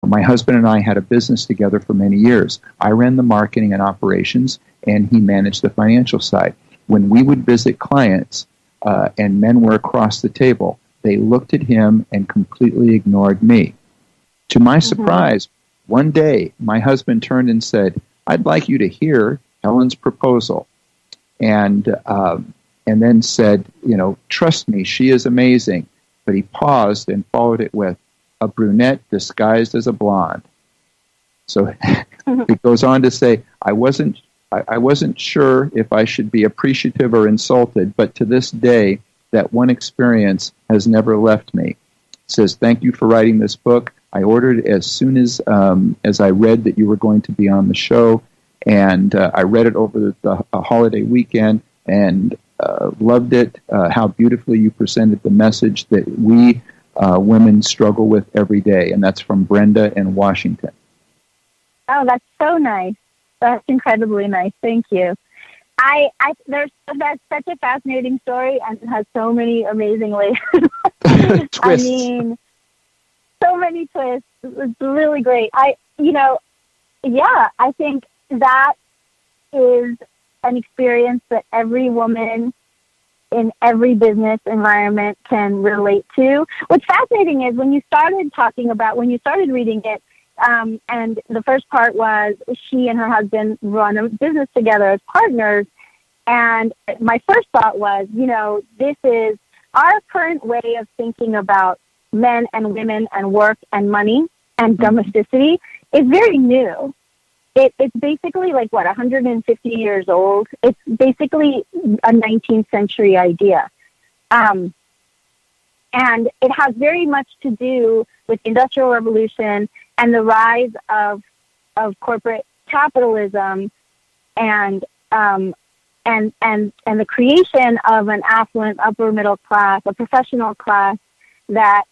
My husband and I had a business together for many years. I ran the marketing and operations, and he managed the financial side. When we would visit clients and men were across the table, they looked at him and completely ignored me. To my surprise, one day my husband turned and said, "I'd like you to hear Ellen's proposal." And then said, "Trust me, she is amazing." But he paused and followed it with, "A brunette disguised as a blonde." So it goes on to say, I wasn't sure if I should be appreciative or insulted, but to this day, that one experience has never left me. It says, "Thank you for writing this book. I ordered it as soon as I read that you were going to be on the show, and I read it over the holiday weekend and loved it, how beautifully you presented the message that we women struggle with every day." And that's from Brenda in Washington. Oh, that's so nice. That's incredibly nice. Thank you. That's such a fascinating story, and it has so many amazing layers. Twists. I mean, so many twists. It's really great. I think that is an experience that every woman in every business environment can relate to. What's fascinating is when you started reading it, and the first part was she and her husband run a business together as partners. And my first thought was, this is our current way of thinking about men and women and work and money and domesticity is very new. It's basically 150 years old. It's basically a 19th century idea. And it has very much to do with the Industrial Revolution and the rise of corporate capitalism and the creation of an affluent upper middle class, a professional class that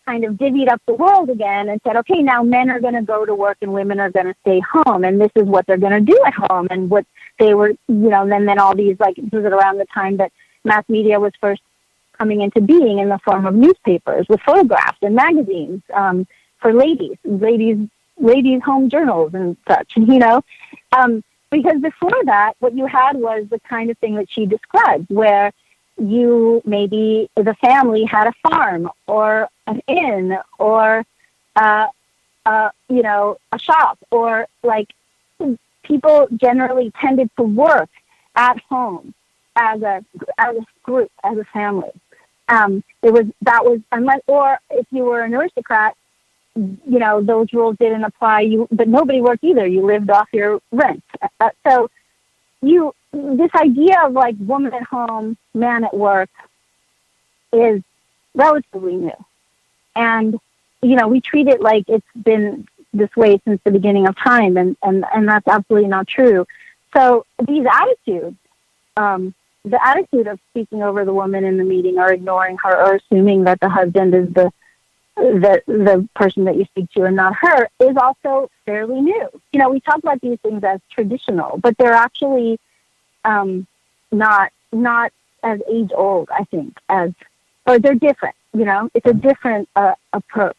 kind of divvied up the world again and said, okay, now men are going to go to work and women are going to stay home, and this is what they're going to do at home. And what they were, then all these, this was around the time that mass media was first coming into being in the form of newspapers with photographs and magazines for ladies home journals and such, because before that, what you had was the kind of thing that she described, where maybe the family had a farm or an inn or, a shop, or people generally tended to work at home as a group, as a family. Or if you were an aristocrat, those rules didn't apply. But nobody worked either. You lived off your rent. This idea of woman at home, man at work is relatively new. And, we treat it like it's been this way since the beginning of time. And that's absolutely not true. So these attitudes, the attitude of speaking over the woman in the meeting or ignoring her or assuming that the husband is the person that you speak to and not her, is also fairly new. We talk about these things as traditional, but they're actually not as age old, I think, or they're different. It's a different approach.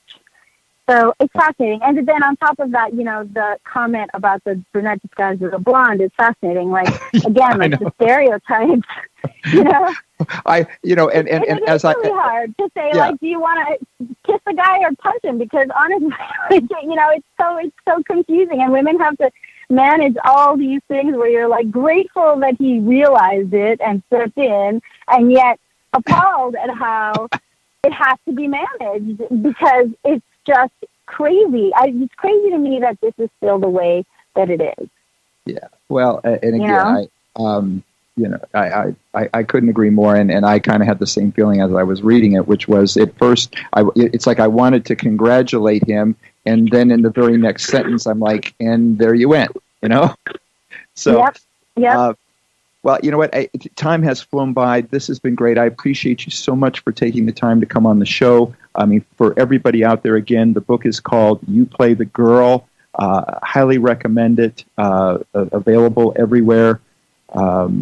So it's fascinating. And then on top of that, the comment about the brunette disguised as a blonde is fascinating. Again, the stereotypes, it's really hard to say, do you want to kiss the guy or punch him? Because honestly, it's so confusing, and women have to manage all these things where you're grateful that he realized it and stepped in, and yet appalled at how it has to be managed, because it's just crazy. It's crazy to me that this is still the way that it is. Yeah. Well, and again, I couldn't agree more, and I kind of had the same feeling as I was reading it, which was at first, it's like I wanted to congratulate him, and then in the very next sentence, I'm like, and there you went, So, Yep. Well, you know what? Time has flown by. This has been great. I appreciate you so much for taking the time to come on the show. I mean, for everybody out there, again, the book is called You Play the Girl. Highly recommend it. Available everywhere.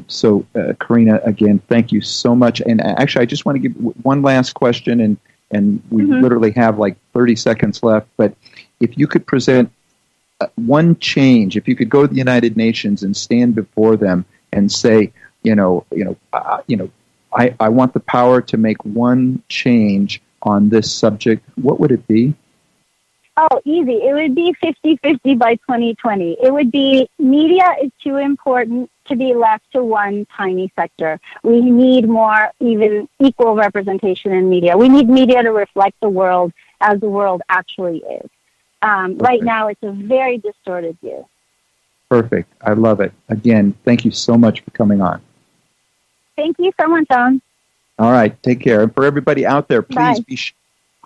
So, Carina, again, thank you so much. And actually, I just want to give one last question, and we literally have 30 seconds left. But if you could present one change, if you could go to the United Nations and stand before them and say, I want the power to make one change on this subject, what would it be? Oh, easy. It would be 50-50 by 2020. It would be media is too important to be left to one tiny sector. We need more, even equal representation in media. We need media to reflect the world as the world actually is. Right now, it's a very distorted view. Perfect. I love it. Again, thank you so much for coming on. Thank you so much, Owen. All right. Take care. And for everybody out there, please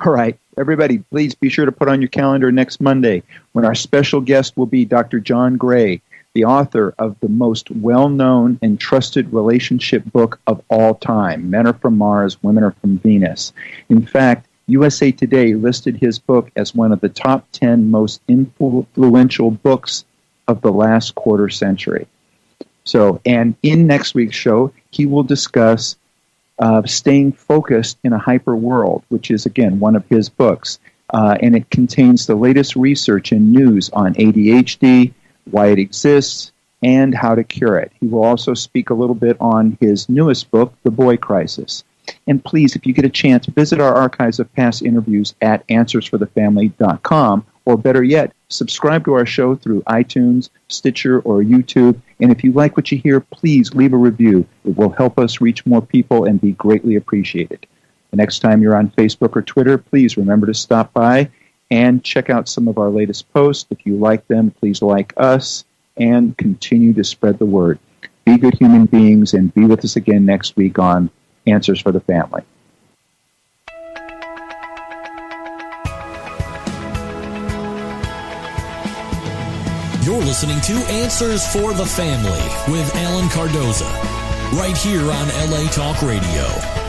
All right. Everybody, please be sure to put on your calendar next Monday when our special guest will be Dr. John Gray, the author of the most well-known and trusted relationship book of all time, Men Are From Mars, Women Are From Venus. In fact, USA Today listed his book as one of the top 10 most influential books of the last quarter century. So, and in next week's show, he will discuss Staying Focused in a Hyper World, which is, again, one of his books. And it contains the latest research and news on ADHD, why it exists, and how to cure it. He will also speak a little bit on his newest book, The Boy Crisis. And please, if you get a chance, visit our archives of past interviews at answersforthefamily.com, or better yet, subscribe to our show through iTunes, Stitcher, or YouTube. And if you like what you hear, please leave a review. It will help us reach more people and be greatly appreciated. The next time you're on Facebook or Twitter, please remember to stop by and check out some of our latest posts. If you like them, please like us and continue to spread the word. Be good human beings and be with us again next week on Answers for the Family. You're listening to Answers for the Family with Allen-Cardoza, right here on LA Talk Radio.